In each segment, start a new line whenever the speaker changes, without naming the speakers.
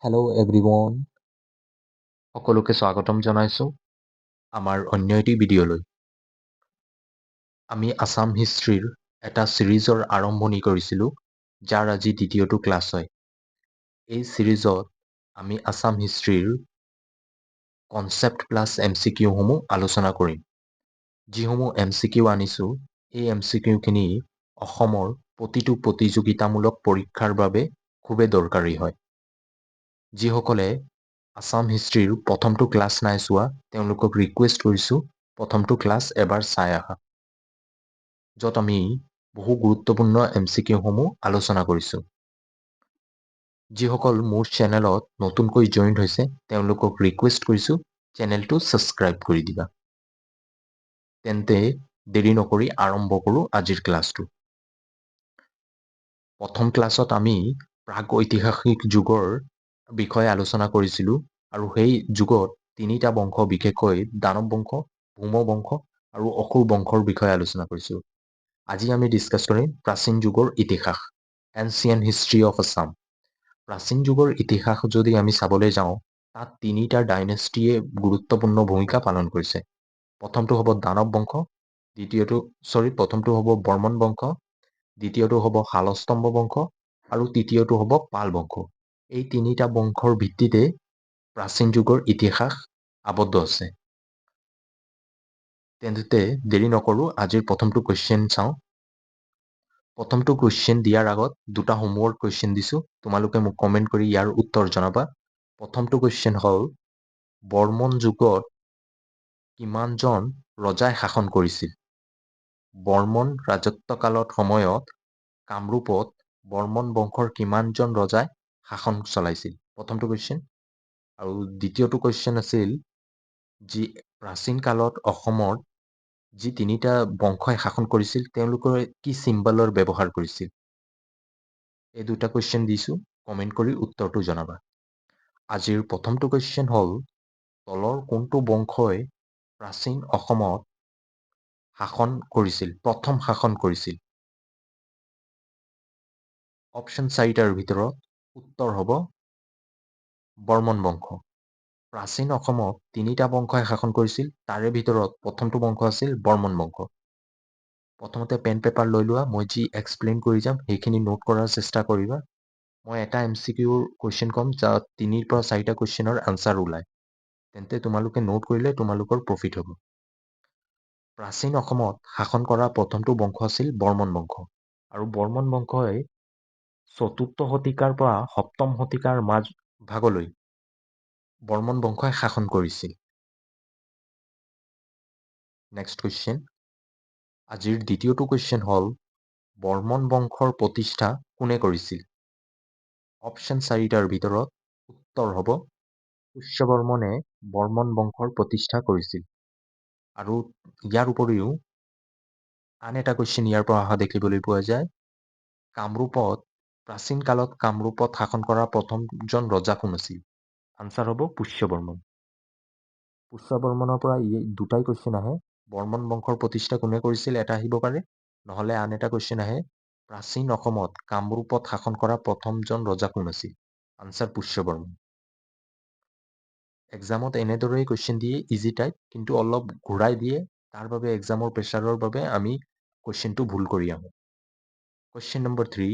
Hello' everyone, সকলোকে স্বাগতম জনাইছোঁ আমাৰ অন্য এটি ভিডিঅ'লৈ। আমি আছাম হিষ্ট্ৰীৰ এটা ছিৰিজৰ আৰম্ভণি কৰিছিলোঁ, যাৰ আজি দ্বিতীয়টো ক্লাছ হয়। এই ছিৰিজত আমি আছাম হিষ্ট্ৰীৰ কনচেপ্ট প্লাছ MCQসমূহ আলোচনা কৰিম। যিসমূহ MCQ আনিছোঁ, এই MCQখিনি অসমৰ প্ৰতিটো প্ৰতিযোগিতামূলক পৰীক্ষাৰ বাবে খুবেই দৰকাৰী হয়। যিসকলে আছাম হিষ্ট্ৰীৰ প্ৰথমটো ক্লাছ নাই চোৱা, তেওঁলোকক ৰিকুৱেষ্ট কৰিছোঁ প্ৰথমটো ক্লাছ এবাৰ চাই আহা, য'ত আমি বহু গুৰুত্বপূৰ্ণ MCQসমূহ আলোচনা কৰিছোঁ। যিসকল মোৰ চেনেলত নতুনকৈ জইন হৈছে, তেওঁলোকক ৰিকুৱেষ্ট কৰিছোঁ চেনেলটো ছাবস্ক্ৰাইব কৰি দিবা। তেন্তে দেৰি নকৰি আৰম্ভ কৰোঁ আজিৰ ক্লাছটো। প্ৰথম ক্লাছত আমি প্ৰাগ ঐতিহাসিক যুগৰ বিষয়ে আলোচনা কৰিছিলোঁ, আৰু সেই যুগত তিনিটা বংশ, বিশেষকৈ দানৱ বংশ, ভৌম বংশ আৰু অসুৰ বংশৰ বিষয়ে আলোচনা কৰিছোঁ। আজি আমি ডিছকাছ কৰিম প্ৰাচীন যুগৰ ইতিহাস, এনচিয়েণ্ট হিষ্ট্ৰী অফ আছাম। প্ৰাচীন যুগৰ ইতিহাস যদি আমি চাবলৈ যাওঁ, তাত তিনিটা ডাইনেষ্টিয়ে গুৰুত্বপূৰ্ণ ভূমিকা পালন কৰিছে। প্ৰথমটো হ'ব দানৱ বংশ, প্ৰথমটো হ'ব বৰ্মন বংশ, দ্বিতীয়টো হ'ব শালস্তম্ভ বংশ, আৰু তৃতীয়টো হ'ব পাল বংশ। এই তিনিটা বংশৰ ভিত্তিতে প্ৰাচীন যুগৰ ইতিহাস আবদ্ধ আছে। তেন্তে দেৰি নকৰোঁ, আজিৰ প্ৰথমটো কুৱেশ্যন চাওঁ। প্ৰথমটো কুৱেশ্যন দিয়াৰ আগত দুটা হোমৱৰ্ক কুৱেশ্যন দিছোঁ, তোমালোকে মোক কমেণ্ট কৰি ইয়াৰ উত্তৰ জনাবা। প্ৰথমটো কুৱেশ্যন হ'ল, বৰ্মন যুগত কিমানজন ৰজাই শাসন কৰিছিল? বৰ্মন ৰাজত্বকালত সময়ত কামৰূপত বৰ্মন বংশৰ কিমানজন ৰজাই শাসন চলাইছিল? প্ৰথমটো কুৱেশ্যন। আৰু দ্বিতীয়টো কুৱেশ্যন আছিল, যি প্ৰাচীন কালত অসমত যি তিনিটা বংশই শাসন কৰিছিল, তেওঁলোকে কি চিম্বলৰ ব্যৱহাৰ কৰিছিল? এই দুটা কুৱেশ্যন দিছোঁ, কমেণ্ট কৰি উত্তৰটো জনাবা। আজিৰ প্ৰথমটো কুৱেশ্যন হ'ল, তলৰ কোনটো বংশই প্ৰাচীন অসমত প্ৰথম শাসন কৰিছিল? অপশ্যন 4টাৰ ভিতৰত উত্তৰ হ'ব বৰ্মন বংশ। প্ৰাচীন অসমত তিনিটা বংশই শাসন কৰিছিল, তাৰে ভিতৰত প্ৰথমটো বংশ আছিল বৰ্মন বংশ। প্ৰথমতে পেন পেপাৰ লৈ লোৱা, মই যি এক্সপ্লেইন কৰি যাম সেইখিনি নোট কৰাৰ চেষ্টা কৰিবা। মই এটা MCQৰ কুৱেশ্যন ক'ম, যাত 3ৰ পৰা 4টা কুৱেশ্যনৰ আনচাৰ ওলায়। তেন্তে তোমালোকে নোট কৰিলে তোমালোকৰ প্ৰফিট হ'ব। প্ৰাচীন অসমত শাসন কৰা প্ৰথমটো বংশ আছিল বৰ্মন বংশ, আৰু বৰ্মন বংশই 4ৰ্থ শতিকাৰ পৰা 7ম শতিকাৰ মাজ ভাগলৈ বৰ্মন বংশই শাসন কৰিছিল। Next question. আজিৰ দ্বিতীয়টো কুৱেশ্যন হ'ল, বৰ্মন বংশৰ প্ৰতিষ্ঠা কোনে কৰিছিল? অপশ্যন 4টাৰ ভিতৰত উত্তৰ হ'ব পুষ্যবৰ্মনে বৰ্মন বংশৰ প্ৰতিষ্ঠা কৰিছিল। আৰু ইয়াৰ উপৰিও আন এটা কুৱেশ্যন ইয়াৰ পৰা অহা দেখিবলৈ পোৱা যায়, প্ৰাচীন কালত কামৰূপত শাসন কৰা প্ৰথমজন ৰজা কোন আছিল? আনচাৰ হ'ব পুষ্যবৰ্মন। পুষ্যবৰ্মনৰ পৰা দুটাই কুৱেশ্যন আহে, বৰ্মন বংশৰ প্ৰতিষ্ঠা কোনে কৰিছিল এটা আহিব পাৰে, নহ'লে আন এটা কুৱেশ্যন আহে, প্ৰাচীন অসমত কামৰূপত শাসন কৰা প্ৰথমজন ৰজা কোন আছিল? আনচাৰ পুষ্যবৰ্মন। এক্সামত এনেদৰেই কুৱেশ্যন দিয়ে, ইজি টাইপ, কিন্তু অলপ ঘূৰাই দিয়ে, তাৰ বাবে এক্সামৰ প্ৰেছাৰৰ বাবে আমি কুৱেশ্যনটো ভুল কৰি আহোঁ। কুৱেশ্যন নম্বৰ 3,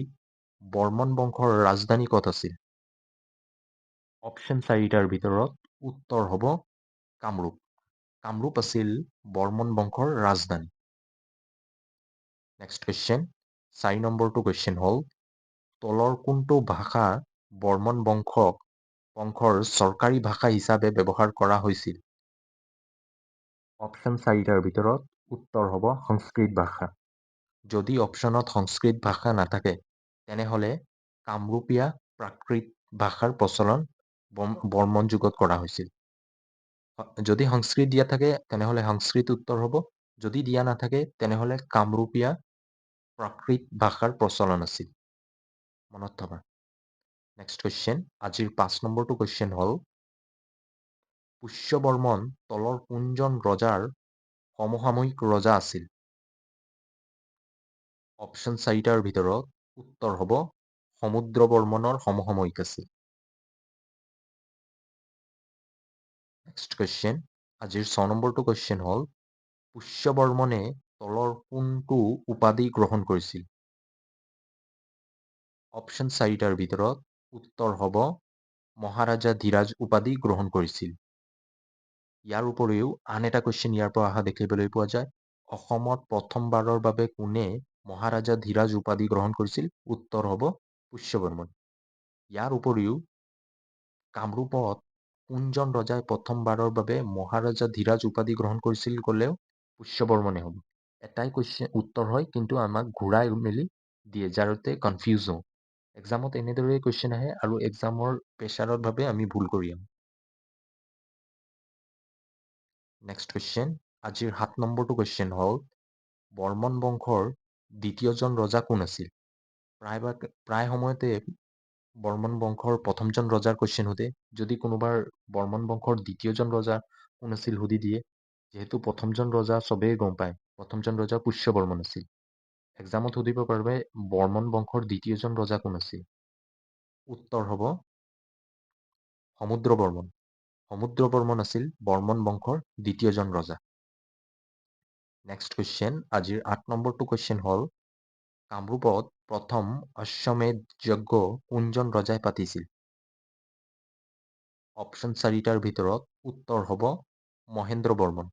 বৰ্মন বংশৰ ৰাজধানী ক'ত আছিল? অপশ্যন 4টাৰ ভিতৰত উত্তৰ হ'ব কামৰূপ। কামৰূপ আছিল বৰ্মন বংশৰ ৰাজধানী। নেক্সট কুৱেশ্যন, 4 নম্বৰটো কুৱেশ্যন হ'ল, তলৰ কোনটো ভাষা বৰ্মন বংশৰ চৰকাৰী ভাষা হিচাপে ব্যৱহাৰ কৰা হৈছিল? অপশ্যন 4টাৰ ভিতৰত উত্তৰ হ'ব সংস্কৃত ভাষা। যদি অপশ্যনত সংস্কৃত ভাষা নাথাকে, তেনেহ'লে কামৰূপীয়া প্ৰাকৃত ভাষাৰ প্ৰচলন বৰ্মন যুগত কৰা হৈছিল। যদি সংস্কৃত দিয়া থাকে, তেনেহ'লে সংস্কৃত উত্তৰ হ'ব। যদি দিয়া নাথাকে, তেনেহ'লে কামৰূপীয়া প্ৰাকৃত ভাষাৰ প্ৰচলন আছিল। মনত থবা। নেক্সট কুৱেশ্যন, আজিৰ 5 নম্বৰটো কুৱেশ্যন হ'ল, পুষ্যবৰ্মন তলৰ কোনজন ৰজাৰ সমসাময়িক ৰজা আছিল? অপশ্যন 4টাৰ ভিতৰত উত্তৰ হ'ব সমুদ্ৰবৰ্মনৰ সমসাময়িক আছিল। নেক্সট কুৱেশ্যন, আজিৰ 6 নম্বৰটো কুৱেশ্যন হ'ল পুষ্যবৰ্মনে তলৰ কোনটো উপাধি গ্ৰহণ কৰিছিল? অপশ্যন 4টাৰ ভিতৰত উত্তৰ হ'ব মহাৰাজা ধীৰাজ উপাধি গ্ৰহণ কৰিছিল। ইয়াৰ উপৰিও আন এটা কুৱেশ্যন ইয়াৰ পৰা অহা দেখিবলৈ পোৱা যায়, অসমত প্ৰথমবাৰৰ বাবে কোনে মহাৰাজা ধীৰাজ উপাধি গ্ৰহণ কৰিছিল? উত্তৰ হ'ব পুষ্যবৰ্মন। ইয়াৰ উপৰিও কামৰূপত কোনজন ৰজাই প্ৰথমবাৰৰ বাবে মহাৰাজা ধীৰাজ উপাধি গ্ৰহণ কৰিছিল ক'লেও পুষ্যবৰ্মনে হ'ব। এটাই কুৱেশ্যন উত্তৰ হয়, কিন্তু আমাক ঘূৰাই মেলি দিয়ে, যাৰতে কনফিউজ হওঁ। এক্সামত এনেদৰে কুৱেশ্যন আহে আৰু এক্সামৰ প্ৰেছাৰৰ বাবে আমি ভুল কৰি আহোঁ। নেক্সট কুৱেশ্যন, আজিৰ 7 নম্বৰটো কুৱেশ্যন হ'ল বৰ্মন বংশৰ দ্বিতীয়জন ৰজা কোন আছিল? প্ৰায় সময়তে বৰ্মন বংশৰ প্ৰথমজন ৰজাৰ কুৱেশ্যন সোধে। যদি কোনোবাৰ বৰ্মন বংশৰ দ্বিতীয়জন ৰজা কোন আছিল সুধি দিয়ে, যিহেতু প্ৰথমজন ৰজা চবেই গম পায়, প্ৰথমজন ৰজা পুষ্যবৰ্মন আছিল। এক্সামত সুধিব পাৰিবে বৰ্মন বংশৰ দ্বিতীয়জন ৰজা কোন আছিল? উত্তৰ হ'ব সমুদ্ৰবৰ্মন। সমুদ্ৰবৰ্মন আছিল বৰ্মন বংশৰ দ্বিতীয়জন ৰজা। নেক্সট কুৱেশ্যন, আজিৰ 8 নম্বৰটো কুৱেশ্যন হ'ল কামৰূপত প্ৰথম অশ্বমেধ যজ্ঞ কোনজন ৰজাই পাতিছিল? অপশ্যন 4টাৰ ভিতৰত উত্তৰ হ'ব Mahendra Barman.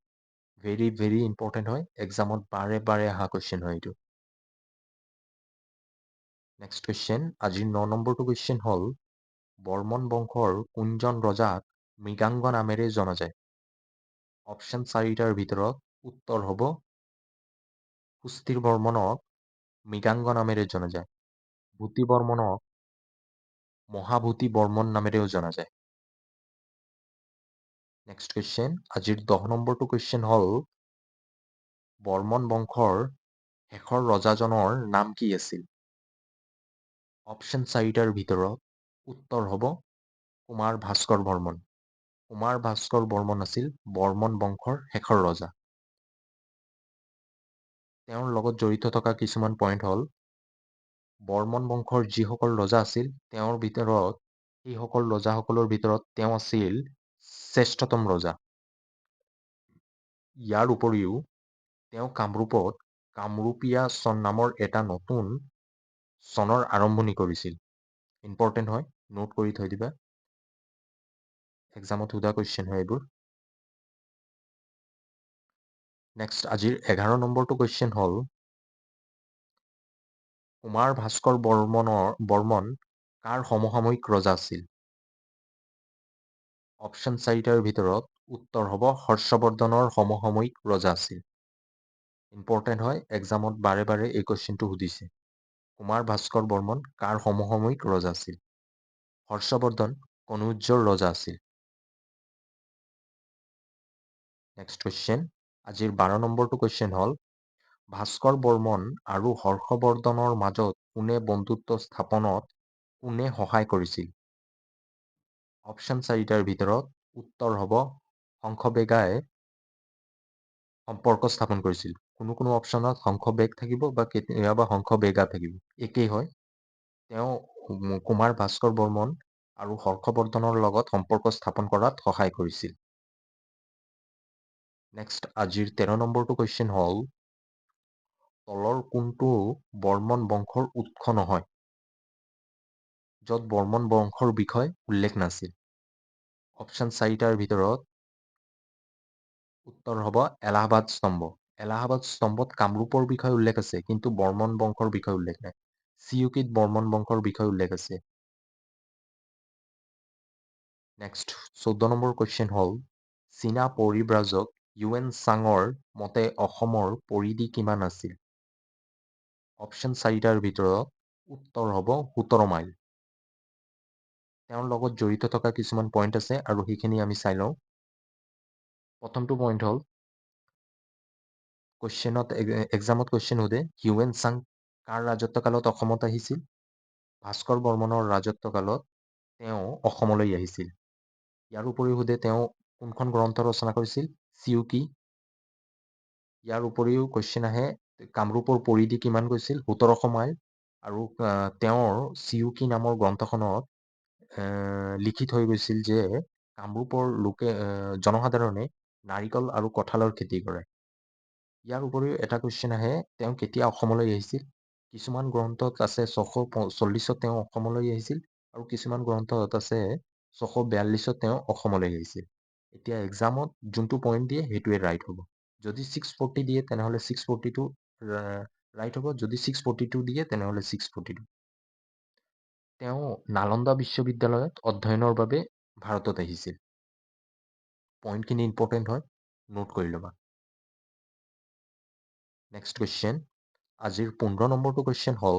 Very very important হয়, এক্সামত বাৰে বাৰে অহা কুৱেশ্যন হয় এইটো। নেক্সট কুৱেশ্যন, আজিৰ 9 নম্বৰটো কুৱেশ্যন হ'ল বৰ্মন বংশৰ কোনজন ৰজাক মৃগাংগ নামেৰে জনা যায়? অপশ্যন 4টাৰ ভিতৰত উত্তৰ হ'ব সুস্থিৰ বৰ্মনক মৃগাংগ নামেৰে জনা যায়। ভূতি বৰ্মনক মহাভূতি বৰ্মন নামেৰেও জনা যায়। নেক্সট কুৱেশ্যন, আজিৰ 10 নম্বৰটো কুৱেশ্যন হ'ল বৰ্মন বংশৰ শেষৰ ৰজাজনৰ নাম কি আছিল? অপশ্যন 4টাৰ ভিতৰত উত্তৰ হ'ব কুমাৰ ভাস্কৰ বৰ্মন। কুমাৰ ভাস্কৰ বৰ্মন আছিল বৰ্মন বংশৰ শেষৰ ৰজা। তেওঁৰ লগত জড়িত থকা কিছুমান পইণ্ট হ'ল বৰ্মন বংশৰ যিসকল ৰজা আছিল, তেওঁৰ ভিতৰত সেইসকল ৰজাসকলৰ ভিতৰত তেওঁ আছিল শ্ৰেষ্ঠতম ৰজা। ইয়াৰ উপৰিও তেওঁ কামৰূপত কামৰূপীয়া চন নামৰ এটা নতুন চনৰ আৰম্ভণি কৰিছিল। ইম্পৰ্টেণ্ট হয়, নোট কৰি থৈ দিবা, এক্সামত সোধা কুৱেশ্যন হয় এইবোৰ। নেক্সট, আজিৰ 11 নম্বৰটো কুৱেশ্যন হ'ল কুমাৰ ভাস্কৰ বৰ্মন কাৰ সমসাময়িক ৰজা আছিল? অপশ্যন 4টাৰ ভিতৰত উত্তৰ হ'ব হৰ্ষবৰ্ধনৰ সমসাময়িক ৰজা আছিল। ইম্পৰ্টেণ্ট হয়, এক্সামত বাৰে বাৰে এই কুৱেশ্যনটো সুধিছে। কুমাৰ ভাস্কৰ বৰ্মন কাৰ সমসাময়িক ৰজা আছিল? হৰ্ষবৰ্ধন কনৌজৰ ৰজা আছিল। নেক্সট কুৱেশ্যন, আজিৰ 12 নম্বৰটো কুৱেশ্যন হ'ল ভাস্কৰ বৰ্মন আৰু হৰ্ষবৰ্ধনৰ মাজত কোনে বন্ধুত্ব স্থাপনত কোনে সহায় কৰিছিল? অপশ্যন 4টাৰ ভিতৰত উত্তৰ হ'ব শংখবেগাই সম্পৰ্ক স্থাপন কৰিছিল। কোনো কোনো অপশ্যনত শংখবেগ থাকিব বা কেতিয়াবা শংখবেগা থাকিব, একেই হয়। তেওঁ কুমাৰ ভাস্কৰ বৰ্মন আৰু হৰ্ষবৰ্ধনৰ লগত সম্পৰ্ক স্থাপন কৰাত সহায় কৰিছিল। নেক্সট, আজিৰ 13 নম্বৰটো কুৱেশ্যন হ'ল তলৰ কোনটো বৰ্মন বংশৰ উৎস নহয়, য'ত বৰ্মন বংশৰ বিষয় উল্লেখ নাছিল? অপশ্যন 4টাৰ ভিতৰত উত্তৰ হ'ব এলাহাবাদ স্তম্ভ। এলাহাবাদ স্তম্ভত কামৰূপৰ বিষয়ে উল্লেখ আছে, কিন্তু বৰ্মন বংশৰ বিষয়ে উল্লেখ নাই। চিউকিত বৰ্মন বংশৰ বিষয়ে উল্লেখ আছে। নেক্সট, 14 নম্বৰ কুৱেশ্যন হ'ল চীনা পৰিব্ৰাজক হিউৱেন চাঙৰ মতে অসমৰ পৰিধি কিমান আছিল? অপশ্যন 4টাৰ ভিতৰত উত্তৰ হ'ব 17 মাইল। তেওঁৰ লগত জড়িত থকা কিছুমান পইণ্ট আছে আৰু সেইখিনি আমি চাই লওঁ। প্ৰথমটো পইণ্ট হ'ল এক্সামত কুৱেশ্যন সোধে হিউৱেন চাং কাৰ ৰাজত্ব কালত অসমত আহিছিল? ভাস্কৰ বৰ্মনৰ ৰাজত্ব কালত তেওঁ অসমলৈ আহিছিল। ইয়াৰ উপৰিও সোধে তেওঁ কোনখন গ্ৰন্থ ৰচনা কৰিছিল? চিউকি। ইয়াৰ উপৰিও কুৱেশ্যন আহে কামৰূপৰ পৰিধি কিমান কৈছিল? 1700 মাইল। আৰু তেওঁৰ চিউকি নামৰ গ্ৰন্থখনত লিখি থৈ গৈছিল যে কামৰূপৰ জনসাধাৰণে নাৰিকল আৰু কঁঠালৰ খেতি কৰে। ইয়াৰ উপৰিও এটা কুৱেশ্যন আহে, তেওঁ কেতিয়া অসমলৈ আহিছিল? কিছুমান গ্ৰন্থত আছে 640ত তেওঁ অসমলৈ আহিছিল আৰু কিছুমান গ্ৰন্থত আছে 642ত তেওঁ অসমলৈ আহিছিল। এতিয়া এক্সামত যোনটো পইণ্ট দিয়ে সেইটোৱে ৰাইট হ'ব। যদি 640 দিয়ে তেনেহ'লে 642 ৰাইট হ'ব, যদি 642 দিয়ে তেনেহ'লে 642। তেওঁ নালন্দা বিশ্ববিদ্যালয়ত অধ্যয়নৰ বাবে ভাৰতত আহিছিল। পইণ্টখিনি ইম্পৰ্টেণ্ট হয়, নোট কৰি ল'বা। নেক্সট কুৱেশ্যন, আজিৰ 15 নম্বৰটো কুৱেশ্যন হ'ল,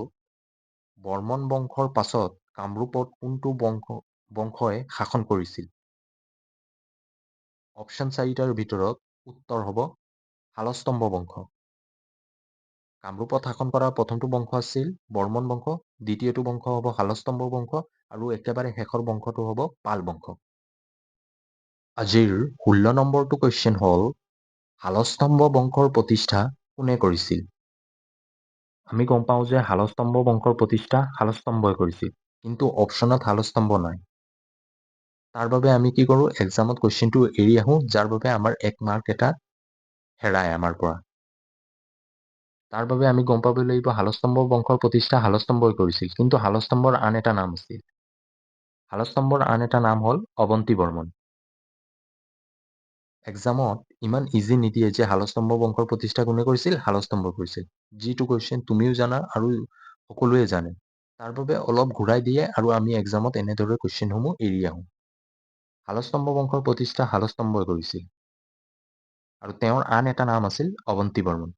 বৰ্মন বংশৰ পাছত কামৰূপত কোনটো বংশই শাসন কৰিছিল? অপশ্যন 4টাৰ ভিতৰত উত্তৰ হ'ব শালস্তম্ভ বংশ। কামৰূপত শাসন কৰা প্ৰথমটো বংশ আছিল বৰ্মন বংশ, দ্বিতীয়টো বংশ হ'ব শালস্তম্ভ বংশ আৰু একেবাৰে শেষৰ বংশটো হ'ব পাল বংশ। আজিৰ 16 নম্বৰটো কুৱেশ্যন হ'ল, শালস্তম্ভ বংশৰ প্ৰতিষ্ঠা কোনে কৰিছিল? আমি গম পাওঁ যে শালস্তম্ভ বংশৰ প্ৰতিষ্ঠা শালস্তম্ভই কৰিছিল, কিন্তু অপশ্যনত শালস্তম্ভ নাই। তাৰ বাবে আমি কি কৰোঁ, এক্সামত কুৱেশ্যনটো এৰি আহোঁ, যাৰ বাবে আমাৰ 1 মাৰ্ক এটা হেৰায় আমাৰ পৰা। তাৰ বাবে আমি গম পাব লাগিব শালস্তম্ভ বংশৰ প্ৰতিষ্ঠা শালস্তম্ভই কৰিছিল, কিন্তু শালস্তম্ভৰ আন এটা নাম আছিল। শালস্তম্ভৰ আন এটা নাম হ'ল অৱন্তী বৰ্মন। এক্সামত ইমান ইজি নিদিয়ে যে শালস্তম্ভ বংশৰ প্ৰতিষ্ঠা কোনে কৰিছিল, শালস্তম্ভই কৰিছিল। যিটো কুৱেশ্যন তুমিও জানা আৰু সকলোৱে জানে, তাৰ বাবে অলপ ঘূৰাই দিয়ে আৰু আমি এক্সামত এনেদৰে কুৱেশ্যনসমূহ এৰি আহোঁ। শালস্তম্ভ বংশৰ প্ৰতিষ্ঠা শালস্তম্ভই কৰিছিল আৰু তেওঁৰ আন এটা নাম আছিল অৱন্তী বৰ্মন।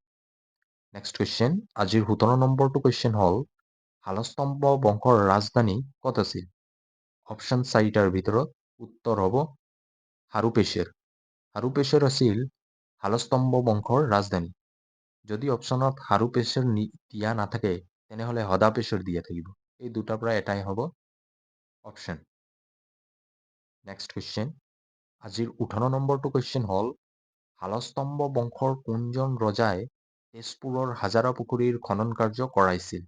নেক্সট কুৱেশ্যন, আজিৰ 17 নম্বৰটো কুৱেশ্যন হ'ল, শালস্তম্ভ বংশৰ ৰাজধানী ক'ত আছিল? অপশ্যন 4টাৰ ভিতৰত উত্তৰ হ'ব হাৰুপেশ্বৰ। হাৰুপেশ্বৰ আছিল শালস্তম্ভ বংশৰ ৰাজধানী। যদি অপশ্যনত হাৰুপেশ্বৰ দিয়া নাথাকে তেনেহ'লে হদাপেশ্বৰ দিয়া থাকিব। এই দুটাৰ পৰা এটাই হ'ব অপশ্যন। নেক্সট কুৱেশ্যন, আজিৰ 18 নম্বৰটো কুৱেশ্যন হ'ল, শালস্তম্ভ বংশৰ কোনজন ৰজাই তেজপুৰৰ হাজাৰা পুখুৰীৰ খনন কাৰ্য কৰাইছিল?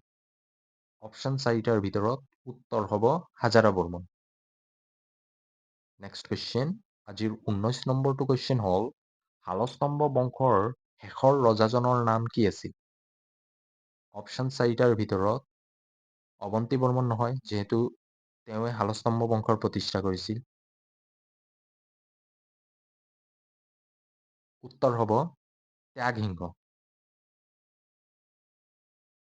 অপশ্যন 4টাৰ ভিতৰত উত্তৰ হ'ব হাজাৰা বৰ্মন। নেক্সট কুৱেশ্যন, আজিৰ 19 নম্বৰটো কুৱেশ্যন হ'ল, শালস্তম্ভ বংশৰ শেষৰ ৰজাজনৰ নাম কি আছিল? অপশ্যন 4টাৰ ভিতৰত অৱন্তী বৰ্মন নহয়, যিহেতু তেওঁৱে শালস্তম্ভ বংশৰ প্ৰতিষ্ঠা কৰিছিল। উত্তৰ হ'ব ত্যাগসিংহ।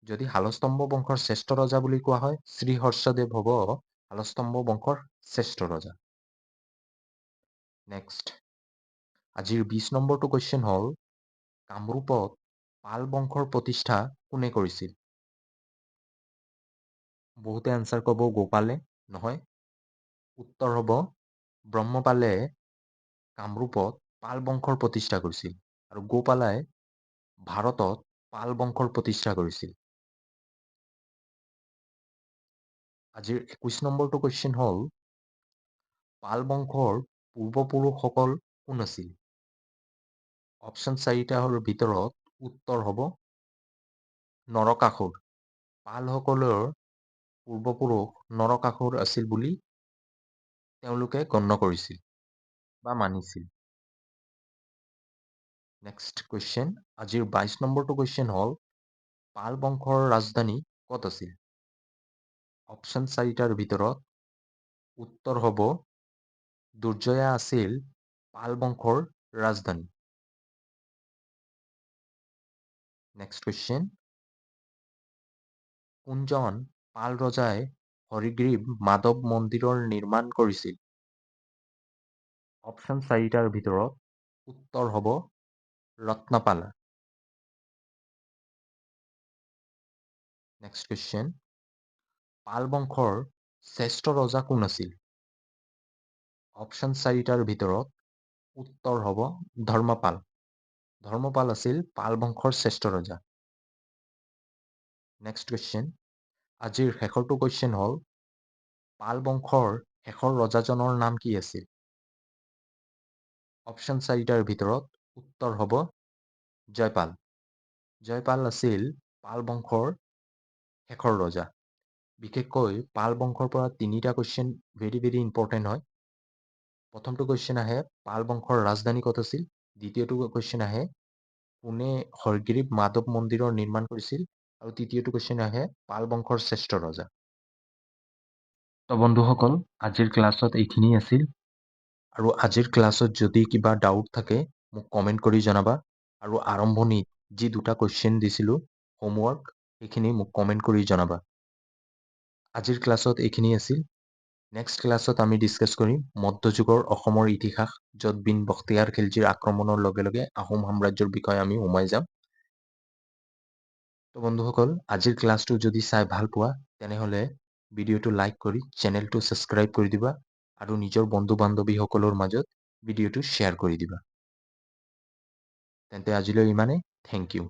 যদি শালস্তম্ভ বংশৰ শ্ৰেষ্ঠ ৰজা বুলি কোৱা হয়, শ্ৰীহৰ্ষদেৱ হ'ব শালস্তম্ভ বংশৰ শ্ৰেষ্ঠ ৰজা। নেক্সট, আজিৰ 20 নম্বৰটো কুৱেশ্যন হ'ল, কামৰূপত পাল বংশৰ প্ৰতিষ্ঠা কোনে কৰিছিল? বহুতে এনচাৰ ক'ব গোপালে, নহয়। উত্তৰ হ'ব ব্ৰহ্মপালে কামৰূপত পাল বংশৰ প্ৰতিষ্ঠা কৰিছিল আৰু গোপালাই ভাৰতত পাল বংশৰ প্ৰতিষ্ঠা কৰিছিল। আজিৰ 21 নম্বৰটো কুৱেশ্যন হ'ল, পাল বংশৰ পূৰ্বপুৰুষসকল কোন আছিল? অপশ্যন 4টাৰ ভিতৰত উত্তৰ হ'ব নৰকাসুৰ। পালসকলৰ পূৰ্বপুৰুষ নৰকাসুৰ আছিল বুলি তেওঁলোকে গণ্য কৰিছিল বা মানিছিল। নেক্সট কুৱেশ্যন, আজিৰ 22 নম্বৰটো কুৱেশ্যন হ'ল, পাল বংশৰ ৰাজধানী ক'ত আছিল? অপশ্যন 4টাৰ ভিতৰত উত্তৰ হ'ব দুৰ্জয়া আছিল পাল বংশৰ ৰাজধানী। নেক্সট কুৱেশ্যন, কোনজন পাল ৰজাই হৰিগ্ৰীৱ মাধৱ মন্দিৰৰ নিৰ্মাণ কৰিছিল? অপশ্যন 4টাৰ ভিতৰত উত্তৰ হ'ব ৰত্নপাল। নেক্সট কুৱেশ্যন, পাল বংশৰ শ্ৰেষ্ঠ ৰজা কোন আছিল? অপশ্যন 4টাৰ ভিতৰত উত্তৰ হ'ব ধৰ্মপাল। ধৰ্মপাল আছিল পাল বংশৰ শ্ৰেষ্ঠ ৰজা। নেক্সট কুৱেশ্যন, আজিৰ শেষৰটো কুৱেশ্যন হ'ল, পাল বংশৰ শেষৰ ৰজাজনৰ নাম কি আছিল? অপশ্যন 4টাৰ ভিতৰত উত্তৰ হ'ব জয়পাল। জয়পাল আছিল পাল বংশৰ শেষৰ ৰজা। বিশেষকৈ পাল বংশৰ পৰা 3টা কুৱেশ্যন ভেৰি ভেৰি ইম্পৰ্টেণ্ট হয়। প্ৰথমটো কুৱেশ্যন আহে পাল বংশৰ ৰাজধানী ক'ত আছিল। দ্বিতীয়টো কুৱেশ্যন আহে কোনে হৰগ্ৰীৱ মাধৱ মন্দিৰৰ নিৰ্মাণ কৰিছিল। আৰু তৃতীয়টো কুৱেশ্যন আহে পাল বংশৰ শ্ৰেষ্ঠ ৰজা। তো বন্ধুসকল, আজিৰ ক্লাছত এইখিনি আছিল। আৰু আজিৰ ক্লাছত যদি কিবা ডাউট থাকে মোক কমেণ্ট কৰি জনাবা। আৰু আৰম্ভণিত যি দুটা কুৱেশ্যন দিছিলোঁ হোমৱৰ্ক, সেইখিনি মোক কমেণ্ট কৰি জনাবা। আজিৰ ক্লাছত এইখিনি আছিল। নেক্সট ক্লাছত আমি ডিছকাছ কৰিম মধ্যযুগৰ অসমৰ ইতিহাস, য'ত বিন বখতিয়াৰ খিলজীৰ আক্ৰমণৰ লগে লগে আহোম সাম্ৰাজ্যৰ বিষয়ে আমি সোমাই যাম। তো বন্ধুসকল, আজিৰ ক্লাছটো যদি চাই ভাল পোৱা তেনেহ'লে ভিডিঅ'টো লাইক কৰি চেনেলটো ছাবস্ক্ৰাইব কৰি দিবা আৰু নিজৰ বন্ধু বান্ধৱীসকলৰ মাজত ভিডিঅ'টো শ্বেয়াৰ কৰি দিবা। তেন্তে আজিলৈ ইমানেই। Thank U.